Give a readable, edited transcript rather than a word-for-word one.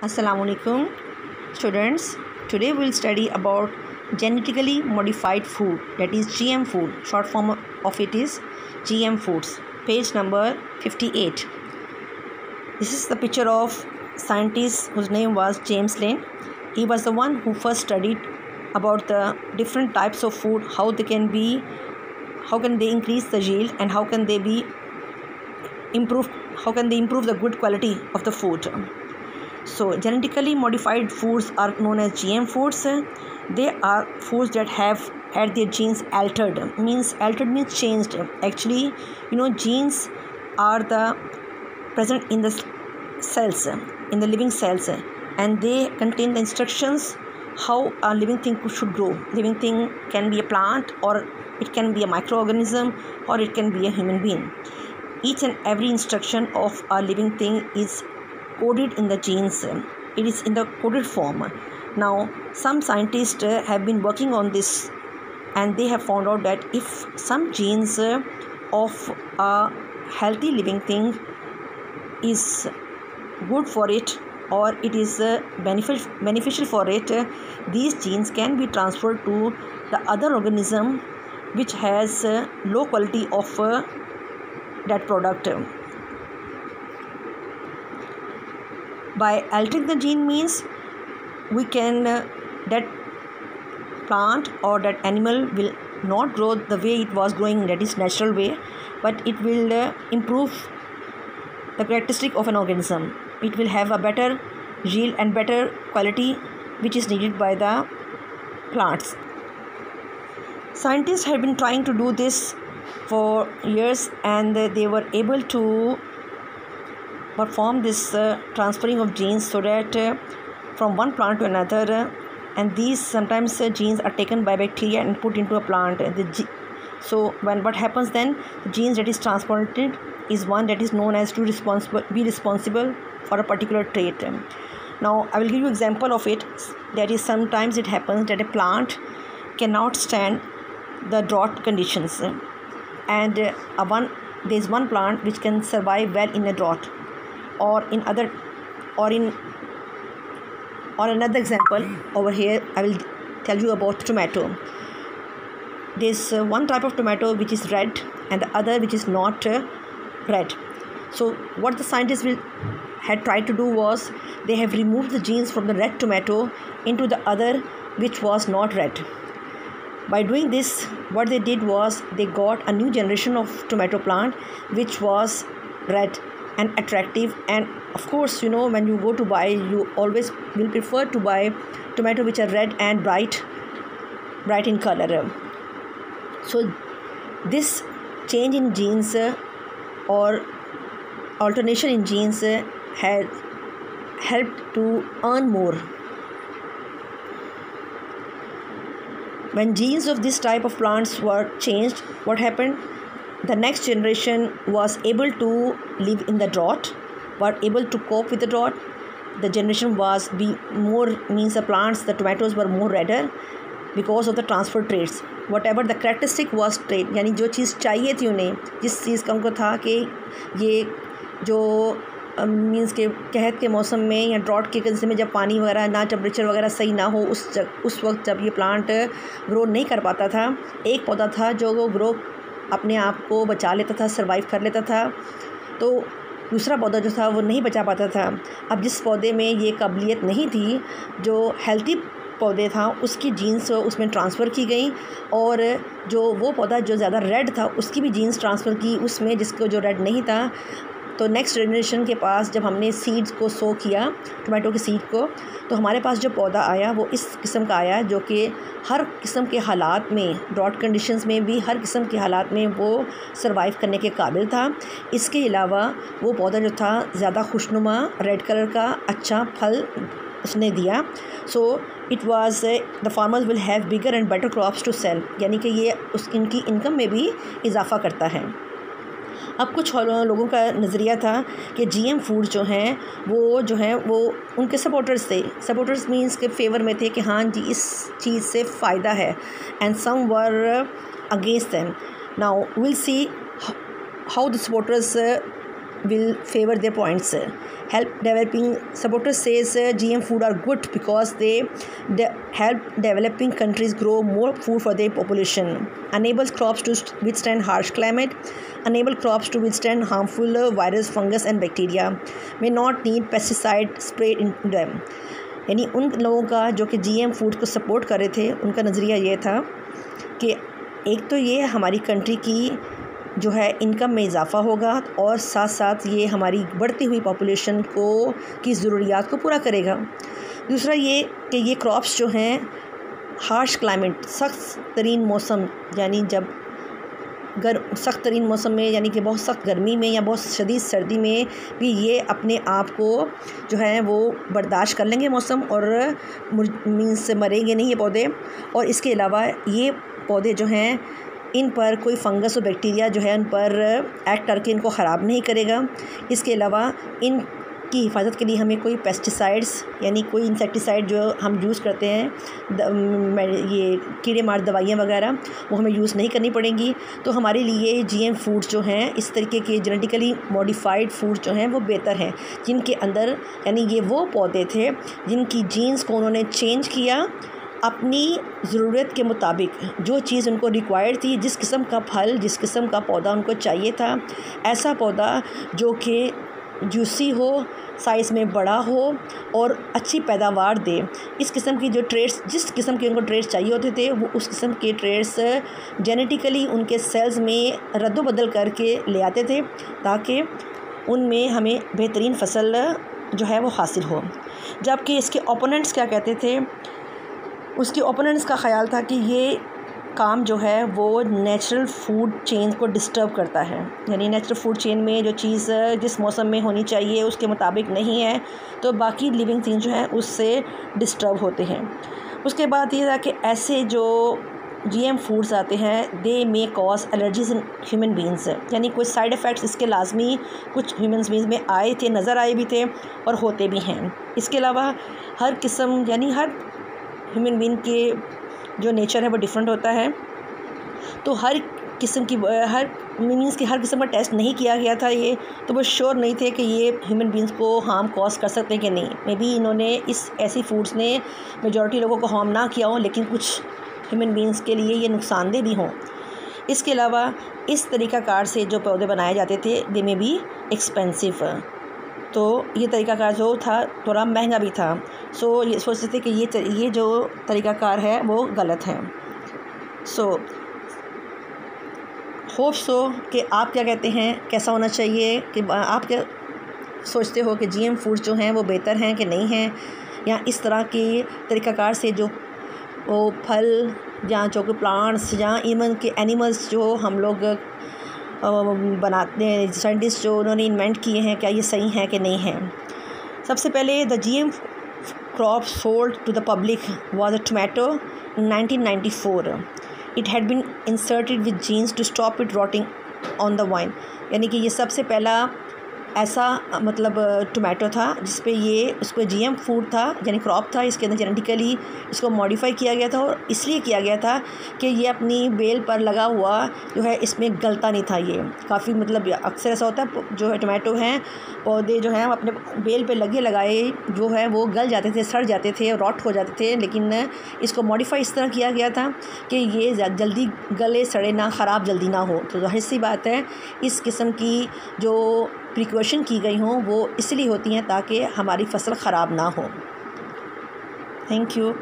Assalamu alaikum students. Today we'll study about genetically modified food, that is GM food. Short form of it is GM foods. Page number 58. This is the picture of scientist whose name was James Lane. He was the one who first studied about the different types of food, how they increase the yield, and how can they improve the good quality of the food. So genetically modified foods are known as GM foods. They are foods that have had their genes altered. Altered means changed. Actually, genes are present in the cells, in the living cells, and they contain the instructions how a living thing should grow. Living thing can be a plant, or it can be a microorganism, or it can be a human being. Each and every instruction of a living thing is coded in the genes. It is in the coded form. Now some scientists have been working on this, and they have found out that if some genes of a healthy living thing is good for it, or it is beneficial for it, these genes can be transferred to the other organism which has low quality of that product. By altering the gene means we can that plant or that animal will not grow the way it was growing, that is natural way, but it will improve the characteristic of an organism. It will have a better yield and better quality which is needed by the plants. Scientists have been trying to do this for years, and they were able to perform this transferring of genes so that from one plant to another, and these sometimes genes are taken by bacteria and put into a plant. So what happens then, the genes that is transplanted is one that is known as to be responsible for a particular trait. Now I will give you example of it. That is, sometimes it happens that a plant cannot stand the drought conditions, and there is one plant which can survive well in a drought. Or another example over here, I will tell you about tomato. There is one type of tomato which is red, and the other which is not red. So what the scientists had tried to do was, they have removed the genes from the red tomato into the other which was not red. By doing this, what they did was, they got a new generation of tomato plant which was red and attractive. And of course, when you go to buy, you always will prefer to buy tomato which are red and bright in color. So this change in genes or alternation in genes had helped to earn more. When genes of this type of plants were changed, what happened? The next generation was able to live in the drought, were able to cope with the drought. The generation was the plants, the tomatoes were more redder because of the transfer traits. Whatever the characteristic was trait, यानी जो चीज़ चाहिए थी उन्हें, जिस चीज़ का उनको था कि ये जो के कहत के मौसम में या ड्रॉट के कंडीशन में जब पानी वगैरह ना, टेम्परेचर वगैरह सही ना हो, उस वक्त जब ये प्लांट ग्रो नहीं कर पाता था, एक पौधा था जो वो ग्रो अपने आप को बचा लेता था, सर्वाइव कर लेता था, तो दूसरा पौधा जो था वो नहीं बचा पाता था. अब जिस पौधे में ये काबिलियत नहीं थी, जो हेल्थी पौधे था, उसकी जीन्स उसमें ट्रांसफ़र की गई, और वो पौधा जो ज़्यादा रेड था उसकी भी जीन्स ट्रांसफ़र की उसमें, जिसको जो रेड नहीं था. तो नेक्स्ट जनरेशन के पास जब हमने सीड्स को सो किया, टोमेटो की सीड को, तो हमारे पास जो पौधा आया वो इस किस्म का आया, जो कि हर किस्म के हालात में, ड्रॉट कंडीशंस में भी हर किस्म के हालात में वो सर्वाइव करने के काबिल था. इसके अलावा वो पौधा जो था ज़्यादा खुशनुमा, रेड कलर का अच्छा फल उसने दिया. So it was the farmers will have bigger and better crops to sell, यानी कि ये इनकी इनकम में भी इजाफ़ा करता है. अब कुछ लोगों का नज़रिया था कि जीएम फूड जो हैं वो उनके सपोर्टर्स थे. सपोर्टर्स मीन्स के फेवर में थे कि हाँ जी, इस चीज़ से फ़ायदा है, and some were against them. Now will see how the supporters will favor their points. Help developing supporters says GM food are good because they help developing countries grow more food for their population, enables crops to withstand harsh climate, enable crops to withstand harmful virus, fungus and bacteria, may not need pesticide sprayed into them. यानी उन लोगों का जो कि GM food को support कर रहे थे, उनका नज़रिया ये था कि एक तो ये हमारी कंट्री की जो है इनकम में इजाफ़ा होगा और साथ साथ ये हमारी बढ़ती हुई पॉपुलेशन को की ज़रूरियात को पूरा करेगा। दूसरा ये कि ये क्रॉप्स जो हैं हार्श क्लाइमेट, सख्त तरीन मौसम, यानी जब सख्त तरीन मौसम में, यानी कि बहुत सख्त गर्मी में या बहुत शदीद सर्दी में भी ये अपने आप को जो है वो बर्दाश्त कर लेंगे मौसम, और मीन्स मरेंगे नहीं ये पौधे। और इसके अलावा ये पौधे जो हैं इन पर कोई फंगस और बैक्टीरिया जो है उन पर एक्ट करके इनको ख़राब नहीं करेगा। इसके अलावा इन की हिफाजत के लिए हमें कोई पेस्टिसाइड्स यानी कोई इंसेक्टिसाइड जो हम यूज़ करते हैं, ये कीड़े मार दवाइयाँ वगैरह, वो हमें यूज़ नहीं करनी पड़ेंगी। तो हमारे लिए GM फूड्स जो हैं, इस तरीके के जेनेटिकली मॉडिफाइड फूड जो हैं वो बेहतर हैं, जिनके अंदर यानी ये वो पौधे थे जिनकी जीन्स को उन्होंने चेंज किया अपनी ज़रूरत के मुताबिक। जो चीज़ उनको रिक्वायर्ड थी, जिस किस्म का फल, जिस किस्म का पौधा उनको चाहिए था, ऐसा पौधा जो कि जूसी हो, साइज़ में बड़ा हो और अच्छी पैदावार दे, इस किस्म की जो ट्रेड्स, जिस किस्म के उनको ट्रेड्स चाहिए होते थे, वो उस किस्म के ट्रेड्स जेनेटिकली उनके सेल्स में रद्द-बदल करके ले आते थे ताकि उनमें हमें बेहतरीन फसल जो है वो हासिल हो। जबकि इसके ओपोनेंट्स क्या कहते थे, उसके ओपोनेंट्स का ख़्याल था कि ये काम जो है वो नेचुरल फूड चेन को डिस्टर्ब करता है, यानी नेचुरल फूड चेन में जो चीज़ जिस मौसम में होनी चाहिए उसके मुताबिक नहीं है, तो बाकी लिविंग थिंग जो है उससे डिस्टर्ब होते हैं। उसके बाद ये था कि ऐसे जो GM फूड्स आते हैं, they may cause allergies in human beings, यानी कुछ साइड इफ़ेक्ट्स इसके लाजमी कुछ ह्यूमन बींग्स में आए थे, नज़र आए भी थे और होते भी हैं। इसके अलावा हर किस्म, यानी हर ह्यूमन बींग के जो नेचर है वो डिफरेंट होता है, तो हर किस्म की हर मीनिंग्स की हर किस्म का टेस्ट नहीं किया गया था ये, तो वो श्योर नहीं थे कि ये ह्यूमन बींग्स को हार्म कॉज कर सकते हैं कि नहीं। मे बी इन्होंने ऐसी फूड्स ने मेजॉरिटी लोगों को हार्म ना किया हो, लेकिन कुछ ह्यूमन बींग्स के लिए ये नुकसानदेह भी हों। इसके अलावा इस तरीक़ाकार से जो पौधे बनाए जाते थे, दे में भी एक्सपेंसिव, तो ये तरीक़ाकार जो था थोड़ा महंगा भी था। सो ये सोचते थे कि ये जो तरीक़ाकार है वो गलत है। सो होप सो कि आप क्या कहते हैं, कैसा होना चाहिए, कि आप क्या सोचते हो कि GM फूड्स जो हैं वो बेहतर हैं कि नहीं हैं, या इस तरह के तरीक़ाकार से जो वो फल या जो कि प्लांट्स या इवन के एनिमल्स जो हम लोग बनाते हैं, साइंटिस्ट जो उन्होंने इन्वेंट किए हैं, क्या ये सही है कि नहीं है। सबसे पहले the GM crop sold to the public was a tomato in 1994. It had been inserted with genes to stop it rotting on the vine. यानी कि ये सबसे पहला ऐसा मतलब टोमेटो था जिस पे ये उस पर GM फूड था, यानी क्रॉप था, इसके अंदर जेनेटिकली इसको मॉडिफाई किया गया था, और इसलिए किया गया था कि ये अपनी बेल पर लगा हुआ जो है इसमें गलता नहीं था। ये काफ़ी मतलब अक्सर ऐसा होता है, जो है टोमेटो हैं पौधे जो हैं अपने बेल पे लगाए जो है वो गल जाते थे, सड़ जाते थे, रॉट हो जाते थे, लेकिन इसको मॉडिफाई इस तरह किया गया था कि ये जल्दी गले सड़े ना, ख़राब जल्दी ना हो। तो जाहिर सी बात है इस किस्म की जो प्रिकॉशन की गई हों वो इसलिए होती हैं ताकि हमारी फसल ख़राब ना हो। Thank you.